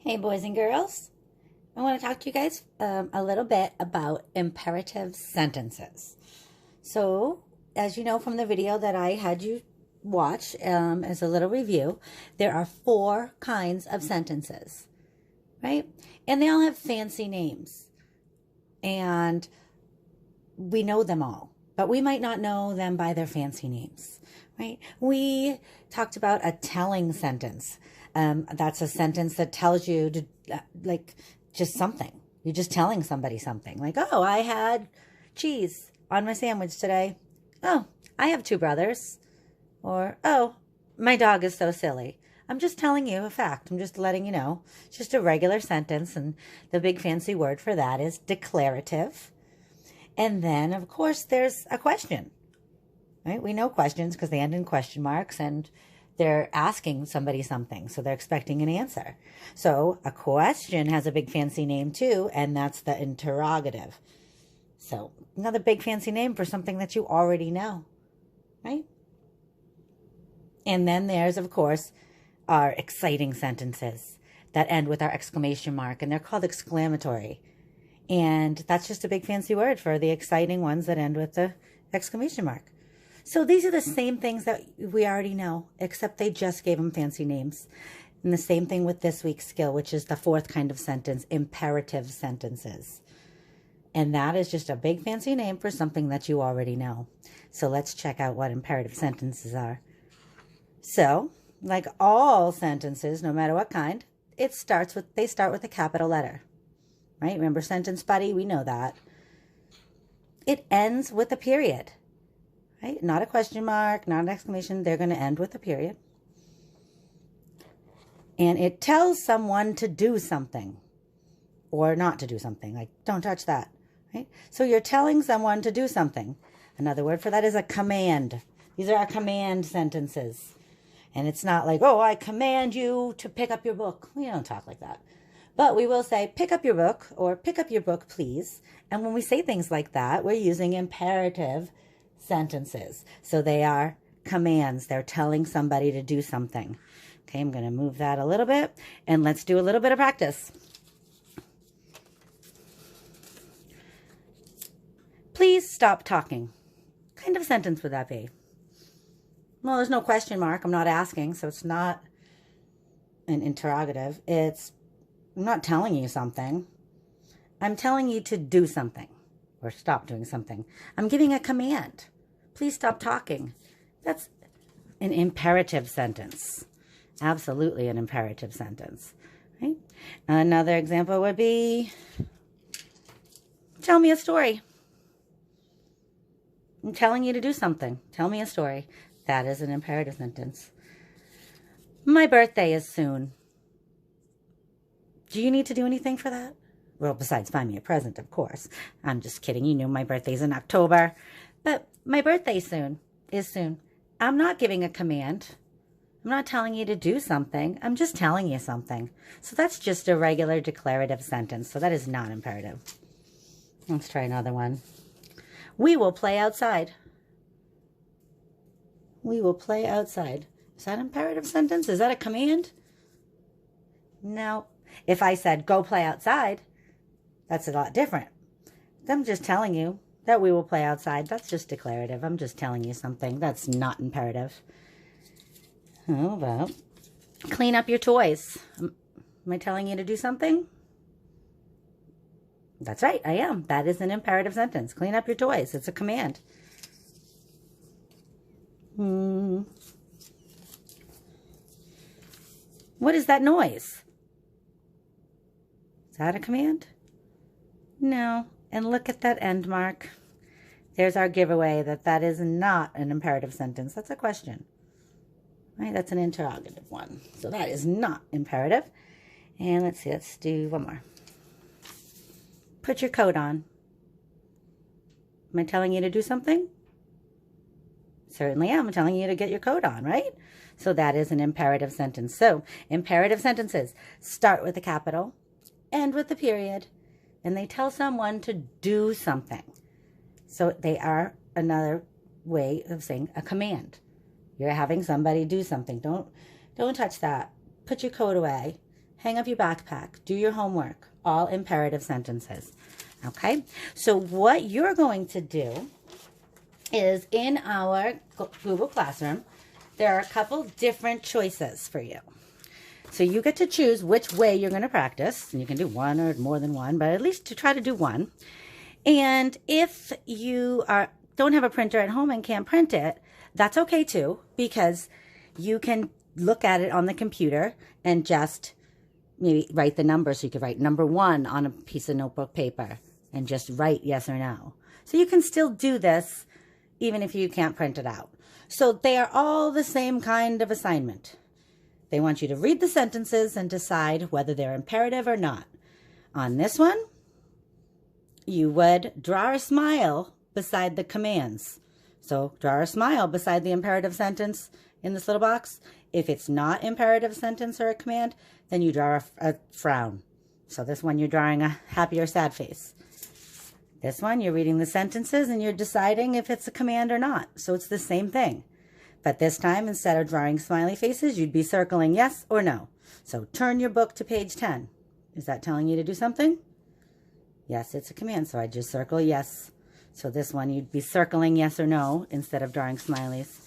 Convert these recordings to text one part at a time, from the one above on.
Hey, boys and girls. I want to talk to you guys a little bit about imperative sentences. So, as you know from the video that I had you watch as a little review, there are four kinds of sentences, right? And they all have fancy names. And we know them all, but we might not know them by their fancy names, right? We talked about a telling sentence. That's a sentence that tells you to, just something. You're just telling somebody something. Like, oh, I had cheese on my sandwich today. Oh, I have two brothers. Or, oh, my dog is so silly. I'm just telling you a fact. I'm just letting you know. It's just a regular sentence, and the big fancy word for that is declarative. And then, of course, there's a question, right? We know questions because they end in question marks, and they're asking somebody something, so they're expecting an answer. So a question has a big fancy name too, and that's the interrogative. So another big fancy name for something that you already know, right? And then there's, of course, our exciting sentences that end with our exclamation mark, and they're called exclamatory. And that's just a big fancy word for the exciting ones that end with the exclamation mark. So these are the same things that we already know, except they just gave them fancy names. And the same thing with this week's skill, which is the fourth kind of sentence, imperative sentences. And that is just a big fancy name for something that you already know. So let's check out what imperative sentences are. So, like all sentences, no matter what kind, they start with a capital letter. Right? Remember Sentence Buddy? We know that. It ends with a period. Right? Not a question mark, not an exclamation. They're going to end with a period. And it tells someone to do something or not to do something. Like, don't touch that. Right? So you're telling someone to do something. Another word for that is a command. These are our command sentences. And it's not like, oh, I command you to pick up your book. We don't talk like that. But we will say, pick up your book, or pick up your book, please. And when we say things like that, we're using imperative sentences. So they are commands. They're telling somebody to do something. Okay, I'm going to move that a little bit, and let's do a little bit of practice. Please stop talking. What kind of sentence would that be? Well, there's no question mark. I'm not asking, so it's not an interrogative. I'm not telling you something. I'm telling you to do something or stop doing something. I'm giving a command. Please stop talking. That's an imperative sentence. Absolutely an imperative sentence. Right? Another example would be, tell me a story. I'm telling you to do something. Tell me a story. That is an imperative sentence. My birthday is soon. Do you need to do anything for that? Well, besides find me a present, of course. I'm just kidding. You know my birthday's in October. But my birthday is soon. I'm not giving a command. I'm not telling you to do something. I'm just telling you something. So that's just a regular declarative sentence. So that is not imperative. Let's try another one. We will play outside. We will play outside. Is that an imperative sentence? Is that a command? No. If I said, go play outside, that's a lot different. I'm just telling you that we will play outside. That's just declarative. I'm just telling you something. That's not imperative. Oh, well. Clean up your toys. Am I telling you to do something? That's right, I am. That is an imperative sentence. Clean up your toys. It's a command. What is that noise? Is that a command? No. And look at that end mark. There's our giveaway that is not an imperative sentence. That's a question. Right? That's an interrogative one. So that is not imperative. And let's see. Let's do one more. Put your coat on. Am I telling you to do something? Certainly am. I'm telling you to get your coat on, right? So that is an imperative sentence. So imperative sentences start with a capital, end with a period, and they tell someone to do something. So they are another way of saying a command. You're having somebody do something. Don't touch that. Put your coat away. hang up your backpack, do your homework, all imperative sentences. Okay, so what you're going to do is in our Google Classroom, there are a couple different choices for you. So you get to choose which way you're going to practice. And you can do one or more than one, but at least to try to do one. And if you don't have a printer at home and can't print it, that's okay too, because you can look at it on the computer and just maybe write the numbers. So you could write number 1 on a piece of notebook paper and just write yes or no. So you can still do this even if you can't print it out. So they are all the same kind of assignment. They want you to read the sentences and decide whether they're imperative or not. On this one, you would draw a smile beside the commands. So draw a smile beside the imperative sentence in this little box. If it's not imperative sentence or a command, then you draw a frown. So this one, you're drawing a happy or sad face. This one, you're reading the sentences and you're deciding if it's a command or not. So it's the same thing. But this time, instead of drawing smiley faces, you'd be circling yes or no. So turn your book to page 10. Is that telling you to do something? Yes, it's a command, so I just circle yes. So this one, you'd be circling yes or no instead of drawing smileys.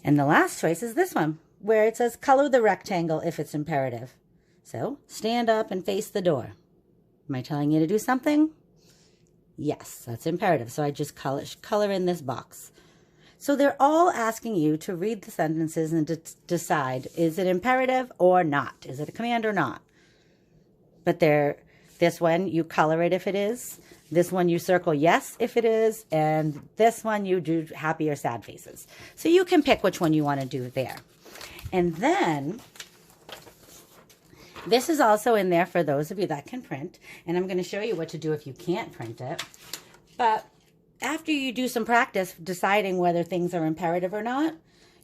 And the last choice is this one, where it says color the rectangle if it's imperative. So stand up and face the door. Am I telling you to do something? Yes, that's imperative. So I just color in this box. So they're all asking you to read the sentences and to decide, is it imperative or not? Is it a command or not? But this one, you color it if it is. This one, you circle yes if it is. And this one, you do happy or sad faces. So you can pick which one you want to do there. And then this is also in there for those of you that can print. And I'm going to show you what to do if you can't print it. But after you do some practice deciding whether things are imperative or not,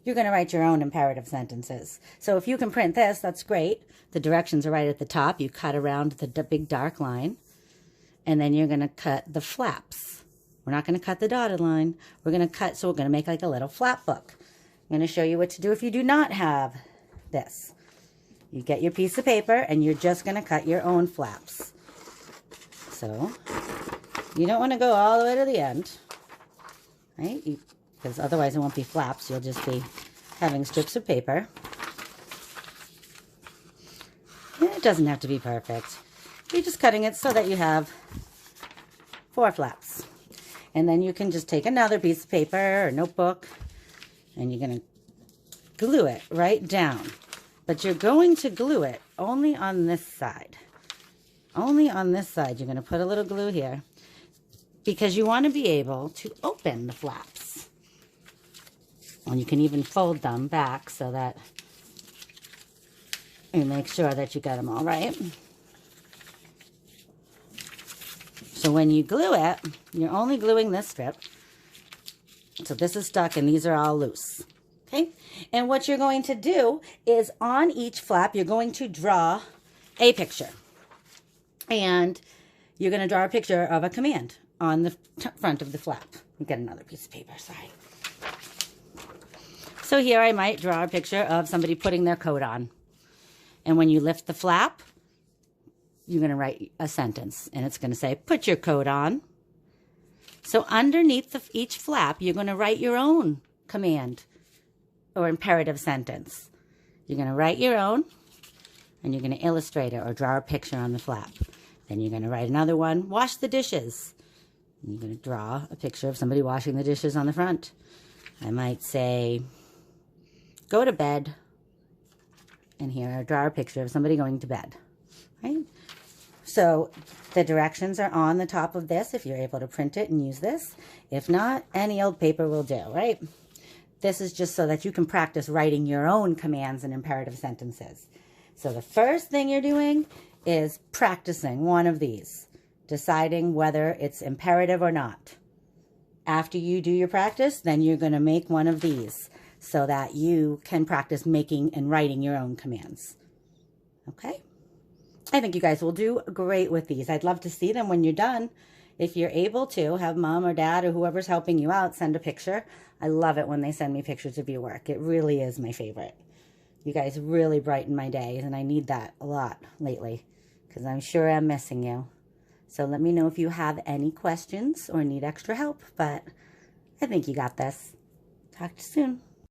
you're going to write your own imperative sentences. So if you can print this, that's great. The directions are right at the top. You cut around the big dark line. And then you're going to cut the flaps. We're not going to cut the dotted line. We're going to cut, so we're going to make like a little flap book. I'm going to show you what to do if you do not have this. You get your piece of paper and you're just going to cut your own flaps. So you don't want to go all the way to the end, right? Because otherwise it won't be flaps. You'll just be having strips of paper. And it doesn't have to be perfect. You're just cutting it so that you have 4 flaps. And then you can just take another piece of paper or notebook and you're going to glue it right down. But you're going to glue it only on this side. Only on this side. You're going to put a little glue here because you want to be able to open the flaps. And you can even fold them back so that you make sure that you got them all right. So when you glue it, you're only gluing this strip. So this is stuck and these are all loose. Okay? And what you're going to do is on each flap, you're going to draw a picture. And you're going to draw a picture of a command on the front of the flap. Get another piece of paper, sorry. So here I might draw a picture of somebody putting their coat on. And when you lift the flap, you're going to write a sentence. And it's going to say, put your coat on. So underneath each flap, you're going to write your own command or imperative sentence. You're going to write your own, and you're going to illustrate it or draw a picture on the flap. Then you're going to write another one, wash the dishes. And you're going to draw a picture of somebody washing the dishes on the front. I might say, go to bed. And here I draw a picture of somebody going to bed. Right? So the directions are on the top of this if you're able to print it and use this. If not, any old paper will do, right? This is just so that you can practice writing your own commands and imperative sentences. So the first thing you're doing is practicing one of these, deciding whether it's imperative or not. After you do your practice, then you're going to make one of these so that you can practice making and writing your own commands. Okay? I think you guys will do great with these. I'd love to see them when you're done. If you're able to, have mom or dad or whoever's helping you out send a picture. I love it when they send me pictures of your work. It really is my favorite. You guys really brighten my days, and I need that a lot lately because I'm sure I'm missing you. So let me know if you have any questions or need extra help, but I think you got this. Talk to you soon.